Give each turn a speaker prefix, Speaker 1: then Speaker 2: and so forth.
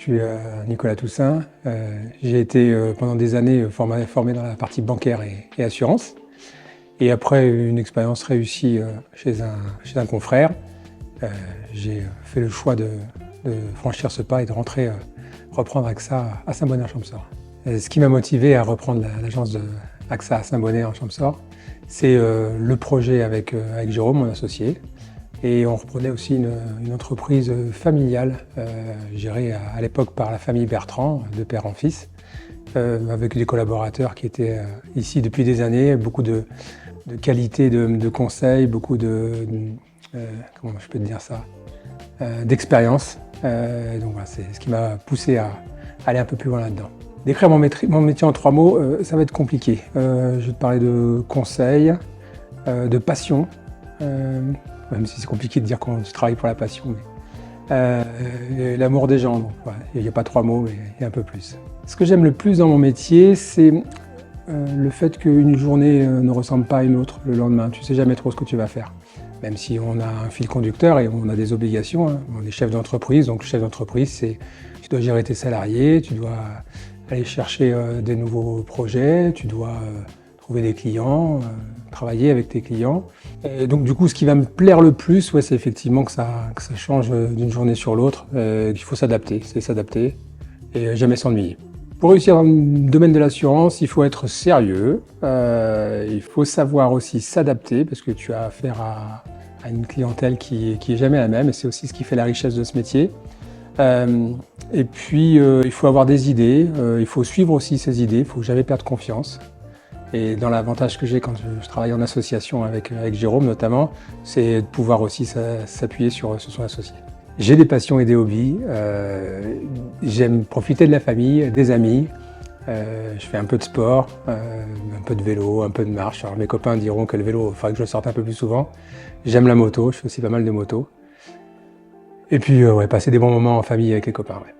Speaker 1: Je suis Nicolas Toussaint. J'ai été pendant des années formé dans la partie bancaire et assurance. Et après une expérience réussie chez un confrère, j'ai fait le choix de franchir ce pas et de reprendre AXA à Saint-Bonnet-en-Champsaur. Ce qui m'a motivé à reprendre l'agence de AXA à Saint-Bonnet-en-Champsaur, c'est le projet avec Jérôme, mon associé. Et on reprenait aussi une entreprise familiale gérée à l'époque par la famille Bertrand, de père en fils, avec des collaborateurs qui étaient ici depuis des années, beaucoup de qualité de conseils, beaucoup comment je peux te dire ça, d'expérience. Donc voilà, c'est ce qui m'a poussé à aller un peu plus loin là-dedans. Décrire mon métier en 3 mots, ça va être compliqué. Je vais te parler de conseils, de passion, même si c'est compliqué de dire quand tu travailles pour la passion, mais l'amour des gens. Donc, voilà, il n'y a pas 3 mots, mais il y a un peu plus. Ce que j'aime le plus dans mon métier, c'est le fait qu'une journée ne ressemble pas à une autre le lendemain. Tu ne sais jamais trop ce que tu vas faire. Même si on a un fil conducteur et on a des obligations, hein. On est chef d'entreprise, donc le chef d'entreprise, c'est tu dois gérer tes salariés, tu dois aller chercher des nouveaux projets, tu dois trouver des clients, travailler avec tes clients. Et donc du coup, ce qui va me plaire le plus, ouais, c'est effectivement que ça change d'une journée sur l'autre, qu'il faut s'adapter, c'est s'adapter et jamais s'ennuyer. Pour réussir dans le domaine de l'assurance, il faut être sérieux, il faut savoir aussi s'adapter parce que tu as affaire à une clientèle qui est jamais la même et c'est aussi ce qui fait la richesse de ce métier. Et puis, il faut avoir des idées, il faut suivre aussi ces idées, il ne faut jamais perdre confiance. Et dans l'avantage que j'ai quand je travaille en association avec Jérôme notamment, c'est de pouvoir aussi s'appuyer sur son associé. J'ai des passions et des hobbies, j'aime profiter de la famille, des amis, je fais un peu de sport, un peu de vélo, un peu de marche. Alors mes copains diront que le vélo, il faudrait que je le sorte un peu plus souvent. J'aime la moto, je fais aussi pas mal de moto. Et puis, ouais, passer des bons moments en famille avec les copains. Ouais.